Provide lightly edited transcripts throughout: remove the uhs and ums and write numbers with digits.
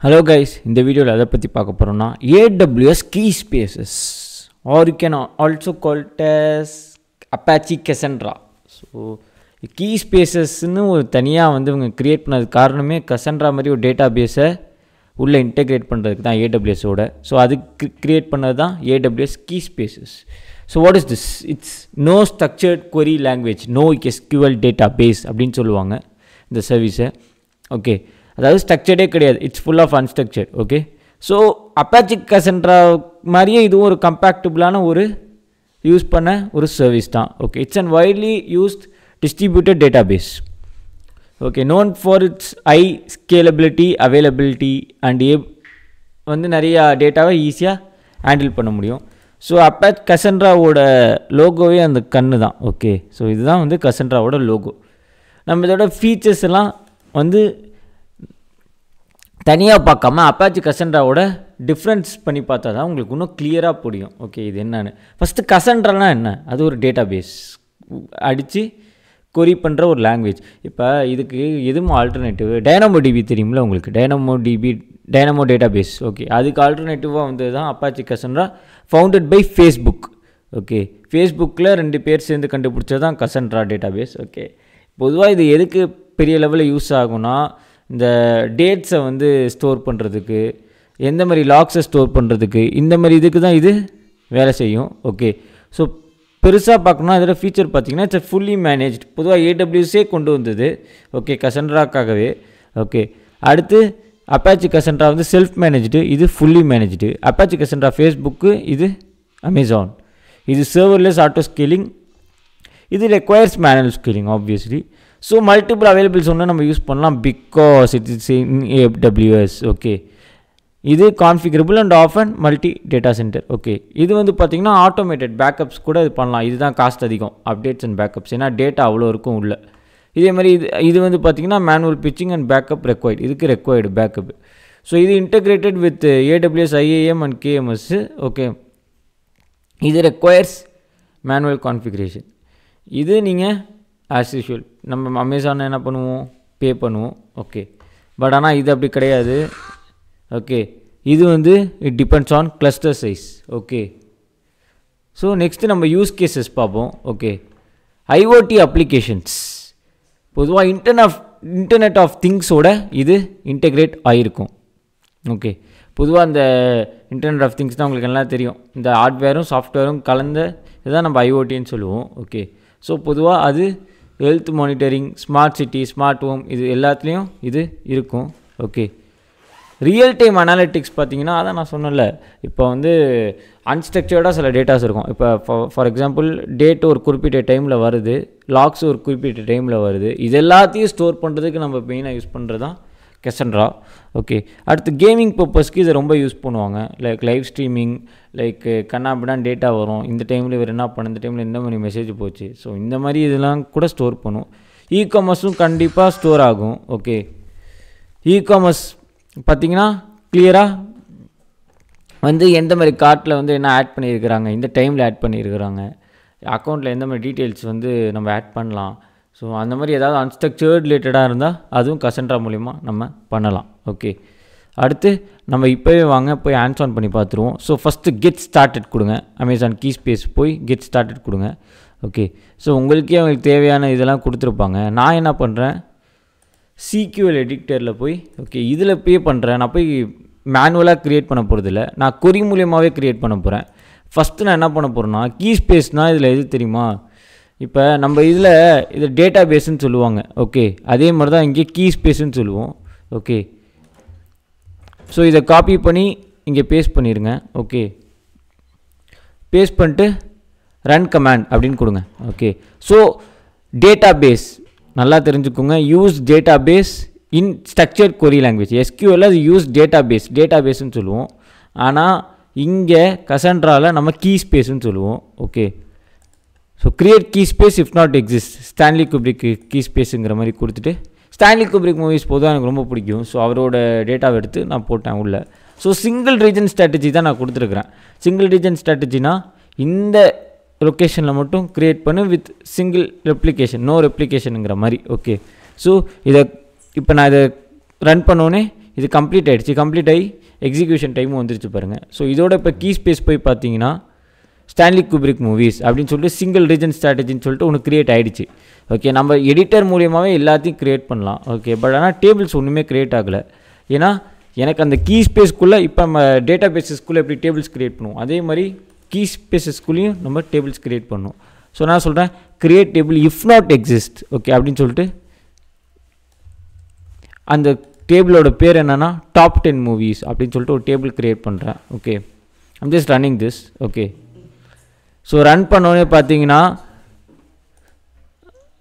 Hello guys, இந்த வீடியோவில் எதை பற்றி பார்க்க போகிறோம்னா AWS key spaces or you can also call it as Apache Cassandra. So key spacesன்னு ஒரு தனியாக இவங்க க்ரியேட் பண்ணதுக்கு காரணமே Cassandra மாதிரி ஒரு டேட்டா பேஸை உள்ளே இன்டெகிரேட் பண்ணுறதுக்கு தான் AWSோட. ஸோ அது க்ரியேட் பண்ணது தான் AWS key spaces. So what is this? It's no structured query language, no SQL database அப்படின்னு சொல்லுவாங்க இந்த சர்வீஸை. ஓகே, அதாவது ஸ்ட்ரக்சர்டே கிடையாது, it's full of unstructured. Okay, so Apache Cassandra மாதிரியே இதுவும் ஒரு கம்பேக்டபிளான ஒரு யூஸ் பண்ண ஒரு சர்வீஸ் தான். Okay, it's and widely used distributed database. Okay, known for its high scalability, availability and நிறையா டேட்டாவை ஈஸியாக ஹேண்டில் பண்ண முடியும். ஸோ அப்பாச் கசன்ட்ராவோட லோகோவே அந்த கண்ணு தான். ஓகே, ஸோ இதுதான் கசன்ட்ராவோட லோகோ. நம்ம இதோட ஃபீச்சர்ஸ் எல்லாம் தனியாக பார்க்காம அப்பாச்சி கசன்ட்ராவோட டிஃப்ரென்ஸ் பண்ணி பார்த்தா தான் உங்களுக்கு இன்னும் கிளியராக புரியும். ஓகே, இது என்னன்னு. ஃபஸ்ட்டு கசன்ட்ரானா என்ன? அது ஒரு டேட்டா பேஸ் அடித்து கொரி பண்ணுற ஒரு லாங்குவேஜ். இப்போ இதுக்கு எதுவும் ஆல்டர்னேட்டிவ் டைனமோ டிபி தெரியுமில்ல உங்களுக்கு, டைனமோ டேட்டா பேஸ். ஓகே, அதுக்கு ஆல்டர்னேட்டிவாக தான் Apache Cassandra, founded by Facebook. Okay, ஃபேஸ்புக்கில் 2 பேர் சேர்ந்து கண்டுபிடிச்சது தான் கசன்ட்ரா டேட்டா பேஸ். ஓகே, பொதுவாக இது எதுக்கு பெரிய லெவலில் யூஸ் ஆகும்னா, இந்த டேட்ஸை ஸ்டோர் பண்ணுறதுக்கு, எந்த மாதிரி லாக்ஸை ஸ்டோர் பண்ணுறதுக்கு, இந்த மாதிரி இதுக்கு தான் இது வேலை செய்யும். ஓகே, ஸோ பெருசாக பார்க்கணுன்னா இதோட ஃபீச்சர் பார்த்திங்கன்னா இட்ஸ் ஃபுல்லி மேனேஜ்ட். பொதுவாக AWSே கொண்டு வந்தது. ஓகே, கசன்ட்ராக்காகவே. ஓகே, அடுத்து அப்பாச்சி கசன்ட்ரா செல்ஃப் மேனேஜ்டு, இது fully managed. Apache Cassandra Facebook, இது அமேசான். இது சர்வர்லெஸ் ஆட்டோ ஸ்கேலிங், இது requires manual scaling obviously. So multiple available நம்ம யூஸ் பண்ணலாம் because it is in AWS. Okay, இது configurable and often multi data center. Okay, இது பார்த்திங்கன்னா automated backups கூட இது பண்ணலாம். இதுதான் காஸ்ட் அதிகம், அப்டேட்ஸ் அண்ட் பேக்கப்ஸ், ஏன்னா டேட்டா அவ்வளோ இருக்கும் உள்ள. இதே மாதிரி இது பார்த்திங்கன்னா manual pitching and backup required, இதுக்கு ரெக்வயர்டு பேக்கப். ஸோ இது integrated with AWS IAM and KMS. Okay, இது ரெக்வயர்ஸ் மேனுவல் கான்ஃபிகரேஷன். இது நீங்கள் ஆஸ் யூஷுவல் நம்ம அமேசானில் என்ன பண்ணுவோம், பே பண்ணுவோம். ஓகே, பட் ஆனால் இது அப்படி கிடையாது. ஓகே, இது it depends on cluster size. Okay, so next நம்ம யூஸ் கேஸஸ் பார்ப்போம். ஓகே, IoT அப்ளிகேஷன்ஸ், பொதுவாக இன்டர்நெட் ஆஃப் திங்ஸோட இது இன்டெகிரேட் ஆகிருக்கும். ஓகே, பொதுவாக இந்த இன்டர்நெட் ஆஃப் திங்ஸ் தான் உங்களுக்கு எல்லாம் தெரியும், இந்த ஹார்ட்வேரும் சாஃப்ட்வேரும் கலந்த இதுதான் நம்ம IoTன்னு சொல்லுவோம். ஓகே, ஸோ பொதுவாக அது health monitoring, smart city, smart home, இது எல்லாத்துலேயும் இது இருக்கும். ஓகே, ரியல் டைம் அனாலிட்டிக்ஸ் பார்த்திங்கன்னா அதான் நான் சொன்னல, இப்போ அன்ஸ்ட்ரக்சர்டாக சில டேட்டாஸ் இருக்கும். இப்போ ஃபார் எக்ஸாம்பிள் டேட் ஒரு குறிப்பிட்ட டைமில் வருது, லாக்ஸ் ஒரு குறிப்பிட்ட டைமில் வருது, இது எல்லாத்தையும் ஸ்டோர் பண்ணுறதுக்கு நம்ம மெயினாக யூஸ் பண்ணுறது தான் கசன்ட்ரா. ஓகே, அடுத்து கேமிங் பர்பஸ்க்கு இதை ரொம்ப யூஸ் பண்ணுவாங்க. லைக் லைவ் ஸ்ட்ரீமிங், லைக் கண்ணாபிடான் டேட்டா வரும், இந்த டைமில் இவர் என்ன பண்ண, இந்த டைமில் எந்த மாதிரி மெசேஜ் போச்சு, ஸோ இந்த மாதிரி இதெல்லாம் கூட ஸ்டோர் பண்ணும். இ-காமர்ஸும் கண்டிப்பாக ஸ்டோர் ஆகும். ஓகே, இ-காமர்ஸ் பார்த்திங்கன்னா கிளியராக எந்த மாதிரி கார்ட்டில் என்ன ஆட் பண்ணியிருக்கிறாங்க, இந்த டைமில் ஆட் பண்ணியிருக்கிறாங்க, அக்கௌண்ட்டில் எந்த மாதிரி டீட்டெயில்ஸ் நம்ம ஆட் பண்ணலாம். ஸோ அந்த மாதிரி ஏதாவது அன்ஸ்ட்ரக்சர்ட் ரிலேட்டடாக இருந்தால் அதுவும் கசன்ட்ரா மூலிமா நம்ம பண்ணலாம். ஓகே, அடுத்து நம்ம இப்போவே வாங்க போய் ஹேண்ட்ஸ் ஆன் பண்ணி பார்த்துருவோம். ஸோ ஃபஸ்ட்டு கெட் ஸ்டார்டட் கொடுங்க, அமேசான் கீ ஸ்பேஸ் போய் கெட் ஸ்டார்டட் கொடுங்க. ஓகே, ஸோ அவங்களுக்கு தேவையான இதெல்லாம் கொடுத்துருப்பாங்க. நான் என்ன பண்ணுறேன், SQL எடிட்டரில் போய் ஓகே இதில் பே பண்ணுறேன். நான் போய் மேனுவலாக க்ரியேட் பண்ண போகிறதில்ல, நான் கொரி மூலியமாகவே க்ரியேட் பண்ண போகிறேன். ஃபஸ்ட்டு நான் என்ன பண்ண போகிறேன்னா, கீ ஸ்பேஸ்னால் இதில் எது தெரியுமா, இப்போ நம்ம இது டேட்டா பேஸ்ன்னு சொல்லுவாங்க. ஓகே, அதே மாதிரி தான் இங்கே கீ ஸ்பேஸ்ன்னு சொல்லுவோம். ஓகே, ஸோ இதை காப்பி பண்ணி இங்கே பேஸ்ட் பண்ணிடுங்க. ஓகே, பேஸ்ட் பண்ணிட்டு ரன் கமாண்ட் அப்படின்னு கொடுங்க. ஓகே, ஸோ டேட்டா பேஸ் நல்லா தெரிஞ்சுக்கோங்க, use database in structured query language. SQL அது யூஸ் டேட்டா பேஸ்ன்னு சொல்லுவோம். ஆனால் இங்கே கசன்ட்ராவில் நம்ம கீ ஸ்பேஸ்ன்னு சொல்லுவோம். Okay, so create keyspace if not exist, Stanley Kubrick key ஸ்பேஸுங்கிற மாதிரி கொடுத்துட்டு, ஸ்டான்லி குப்ரிக் மூவிஸ் பொதுவாக எனக்கு ரொம்ப பிடிக்கும். ஸோ அவரோட டேட்டாவை எடுத்து நான் போட்டேன் உள்ள. ஸோ சிங்கிள் ரீஜன் ஸ்ட்ராட்டஜி தான் நான் கொடுத்துருக்குறேன். சிங்கிள் ரீஜன் ஸ்ட்ராட்டஜினா இந்த லொக்கேஷனில் மட்டும் க்ரியேட் பண்ணு வித் சிங்கிள் ரெப்ளிகேஷன், நோ ரெப்ளிகேஷனுங்கிற மாதிரி. ஓகே, ஸோ இதை இப்போ நான் இதை ரன் பண்ணோன்னே இது கம்ப்ளீட் ஆகிடுச்சு. கம்ப்ளீட் ஆகி எக்ஸிக்யூஷன் டைமும் வந்துருச்சு பாருங்கள். ஸோ இதோட இப்போ கீ ஸ்பேஸ் போய் பார்த்தீங்கன்னா ஸ்டான்லி குப்ரிக் மூவிஸ் அப்படின்னு சொல்லிட்டு சிங்கிள் ரீஜன் ஸ்ட்ராட்டஜின்னு சொல்லிட்டு ஒன்று க்ரியேட் ஆகிடுச்சு. ஓகே, நம்ம எடிட்டர் மூலியமாகவே எல்லாத்தையும் க்ரியேட் பண்ணலாம். ஓகே, பட் ஆனால் டேபிள்ஸ் ஒன்றுமே க்ரியேட் ஆகலை. ஏன்னா எனக்கு அந்த கீ ஸ்பேஸ்க்குள்ளே இப்போ நம்ம டேட்டா பேஸஸ்க்குள்ளே எப்படி டேபிள்ஸ் க்ரியேட் பண்ணுவோம், அதே மாதிரி கீ ஸ்பேஸஸ்க்குள்ளேயும் நம்ம டேபிள்ஸ் க்ரியேட் பண்ணணும். ஸோ நான் சொல்கிறேன் create table if not exist. Okay, அப்படின்னு சொல்லிட்டு அந்த டேபிளோட பேர் என்னென்னா டாப் 10 மூவிஸ் அப்படின்னு சொல்லிட்டு ஒரு டேபிள் க்ரியேட் பண்ணுறேன். Okay, I'm just running this. Okay, so run பண்ணோன்னே பார்த்தீங்கன்னா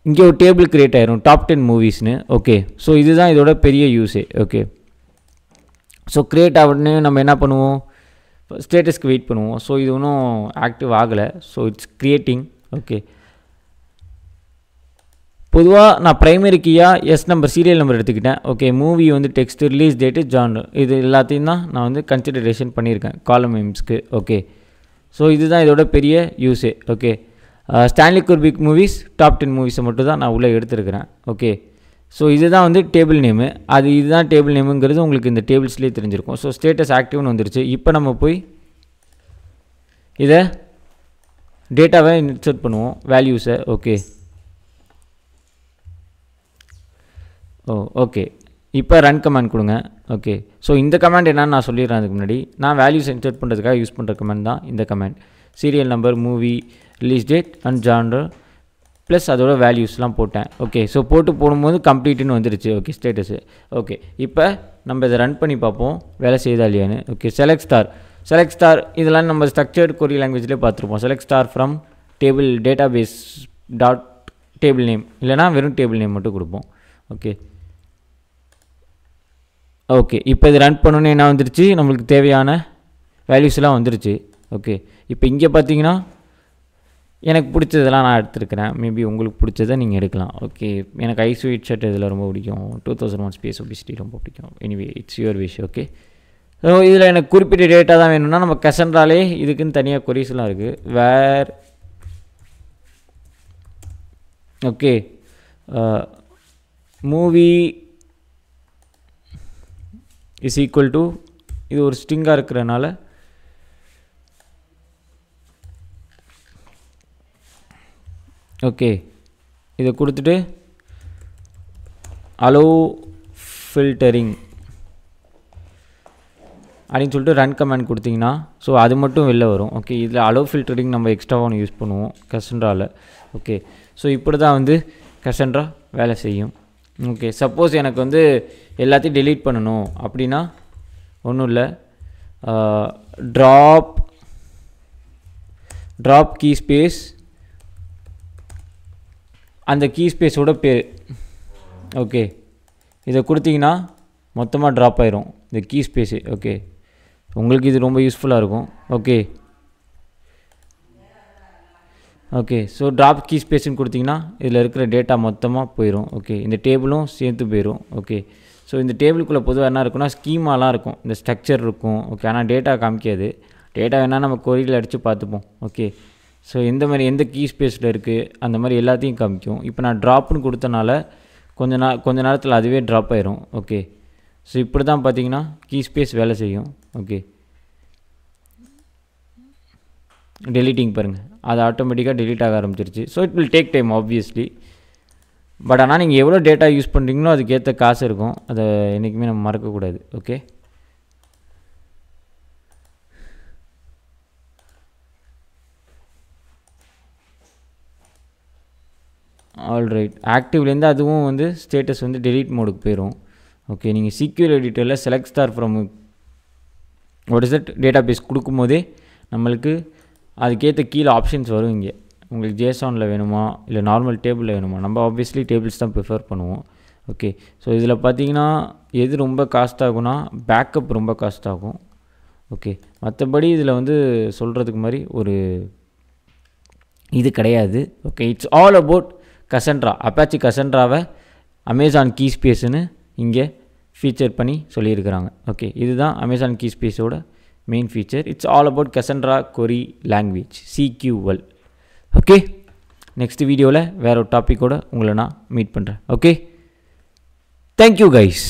இங்கே ஒரு டேபிள் க்ரியேட் ஆயிரும் டாப் 10 மூவிஸ்னு. ஓகே, ஸோ இதுதான் இதோட பெரிய யூஸே. ஓகே, ஸோ க்ரியேட் ஆகணுன்னு நம்ம என்ன பண்ணுவோம், ஸ்டேட்டஸ்க்கு வெயிட் பண்ணுவோம். ஸோ இது ஒன்றும் ஆக்டிவ் ஆகலை. So it's creating. ஓகே, பொதுவாக நான் ப்ரைமரி கீயாக எஸ் நம்பர் சீரியல் நம்பர் எடுத்துக்கிட்டேன். ஓகே, மூவி வந்து டெக்ஸ்ட், ரிலீஸ் டேட்டு, ஜானர், இது எல்லாத்தையும் தான் நான் வந்து கன்சிடரேஷன் பண்ணியிருக்கேன் காலம் நேம்ஸ்க்கு. ஓகே, ஸோ இதுதான் இதோட பெரிய யூஸே. Okay, Stanley cupric movies top 10 மூவிஸை மட்டும் தான் நான் உள்ளே எடுத்துருக்கிறேன். ஓகே, ஸோ இதுதான் வந்து டேபிள் நேமு. இதுதான் டேபிள் நேமுங்கிறது உங்களுக்கு இந்த டேபிள்ஸ்லேயே தெரிஞ்சிருக்கும். ஸோ ஸ்டேட்டஸ் ஆக்டிவ்னு வந்துருச்சு. இப்போ நம்ம போய் இதை டேட்டாவை இன்சர்ட் பண்ணுவோம், வேல்யூஸை. ஓகே, ஓகே, இப்போ ரன் கமாண்ட் கொடுங்க. ஓகே, ஸோ இந்த கமாண்ட் என்னன்னு நான் சொல்லிடுறேன். அதுக்கு முன்னாடி நான் வேல்யூஸ் இன்சர்ட் பண்ணுறதுக்காக யூஸ் பண்ணுற கமாண்ட் தான் இந்த command. Serial number, movie, release date and genre plus அதோட வேல்யூஸ்லாம் போட்டேன். ஓகே, ஸோ போடும்போது கம்ப்ளீட்டுன்னு வந்துருச்சு. Okay, status. ஓகே, இப்போ நம்ம இதை ரன் பண்ணி பார்ப்போம் வேலை செய்யுதா இல்லையான்னு. ஓகே, செலக்ட் ஸ்டார் இதெல்லாம் நம்ம ஸ்ட்ரக்சர்ட் கொரி லாங்குவேஜ்லேயே பார்த்துருப்போம். Select star from table database dot table name, இல்லைனா வெறும் டேபிள் நேம் மட்டும் கொடுப்போம். ஓகே, ஓகே, இப்போ இது ரன் பண்ணோன்னே என்ன வந்துருச்சு, நம்மளுக்கு தேவையான வேல்யூஸ்லாம் வந்துருச்சு. ஓகே, இப்போ இங்கே பார்த்தீங்கன்னா எனக்கு பிடிச்சதெல்லாம் நான் எடுத்துருக்கிறேன். மேபி உங்களுக்கு பிடிச்சதை நீங்கள் எடுக்கலாம். ஓகே, எனக்கு ஐஸ் ஒயிட் ஷர்ட் இதில் ரொம்ப பிடிக்கும். 2001 ஸ்பேஸ் ஒடிசிட்டி ரொம்ப பிடிக்கும். Anyway it's your wish. Okay, so இதில் எனக்கு குறிப்பிட்ட டேட்டா தான் வேணும்னா நம்ம கசன்ட்ராலே இதுக்குன்னு தனியாக கொரிஸ்லாம் இருக்குது. Where okay movie is equal to, இது ஒரு ஸ்ட்ரிங்காக இருக்கிறனால ஓகே இதை கொடுத்துட்டு அலோ ஃபில்டரிங் அப்படின்னு சொல்லிட்டு ரன் கமாண்ட் கொடுத்தீங்கன்னா ஸோ அது மட்டும் வெளில வரும். ஓகே, இதில் அலோ ஃபில்டரிங் நம்ம எக்ஸ்ட்ராவாக ஒன்று யூஸ் பண்ணுவோம் கசன்ட்ராவில். ஓகே, ஸோ இப்படி தான் வந்து கசன்ட்ரா வேலை செய்யும். ஓகே, சப்போஸ் எனக்கு வந்து எல்லாத்தையும் டெலீட் பண்ணணும் அப்படின்னா ஒன்றும் இல்லை, ட்ராப் கீ ஸ்பேஸ், அந்த கீ ஸ்பேஸோட பேர். ஓகே, இதை கொடுத்தீங்கன்னா மொத்தமாக ட்ராப் ஆயிரும் இந்த கீ ஸ்பேஸு. ஓகே, உங்களுக்கு இது ரொம்ப யூஸ்ஃபுல்லாக இருக்கும். Okay, okay, so drop key ஸ்பேஸ்ன்னு கொடுத்தீங்கன்னா இதில் இருக்கிற டேட்டா மொத்தமாக போயிடும். ஓகே, இந்த டேபிளும் சேர்த்து போயிடும். ஓகே, ஸோ இந்த டேபிளுக்குள்ளே பொதுவாக என்ன இருக்குன்னா ஸ்கீமாலாம் இருக்கும், இந்த ஸ்ட்ரக்சர் இருக்கும். ஓகே, ஆனால் டேட்டா காமிக்காது. டேட்டா வேணால் நம்ம கொரியில் அடித்து பார்த்துப்போம். ஓகே, ஸோ எந்த மாதிரி எந்த கீ ஸ்பேஸில் இருக்குது அந்த மாதிரி எல்லாத்தையும் காமிக்கும். இப்போ நான் ட்ராப்னு கொடுத்தனால கொஞ்ச நேரத்தில் அதுவே ட்ராப் ஆயிரும். ஓகே, ஸோ இப்படி தான் பார்த்தீங்கன்னா கீ ஸ்பேஸ் வேலை செய்யும். ஓகே, டெலீட்டிங் பாருங்கள், அது ஆட்டோமேட்டிக்காக டெலீட் ஆக ஆரம்பிச்சிருச்சு. So it will take time obviously. But ஆனால் நீங்கள் எவ்வளோ டேட்டா யூஸ் பண்ணுறீங்களோ அதுக்கேற்ற காசு இருக்கும், அதை என்றைக்குமே நம்ம மறக்கக்கூடாது. ஓகே, ஆல்ரைட், ஆக்டிவ்லேருந்து அதுவும் வந்து ஸ்டேட்டஸ் வந்து டெலீட் மோடுக்கு போயிடும். ஓகே, நீங்கள் சீக்யூர் எடிட்டரில் select star from what is that database கொடுக்கும்போதே நம்மளுக்கு அதுக்கேற்ற கீழே ஆப்ஷன்ஸ் வரும். இங்கே உங்களுக்கு ஜேசானில் வேணுமா இல்லை நார்மல் டேபிளில் வேணுமா, நம்ம ஆப்வியஸ்லி டேபிள்ஸ் தான் ப்ரிஃபர் பண்ணுவோம். ஓகே, ஸோ இதில் பார்த்தீங்கன்னா எது ரொம்ப காஸ்ட் ஆகும்னா பேக்கப் ரொம்ப காஸ்ட் ஆகும். ஓகே, மற்றபடி இதில் வந்து சொல்கிறதுக்கு மாதிரி ஒரு இது கிடையாது. Okay, it's all about Cassandra. Apache கசன்ட்ராவை அமேசான் கீ ஸ்பேஸ்னு இங்கே ஃபீச்சர் பண்ணி சொல்லியிருக்கிறாங்க. ஓகே, இதுதான் அமேசான் கீ ஸ்பேஸோட main feature. It's all about Cassandra query language CQL. Okay, next வீடியோவில் வேறு ஒரு டாப்பிக்கோடு உங்களை நான் மீட் பண்ணுறேன். Okay, thank you guys.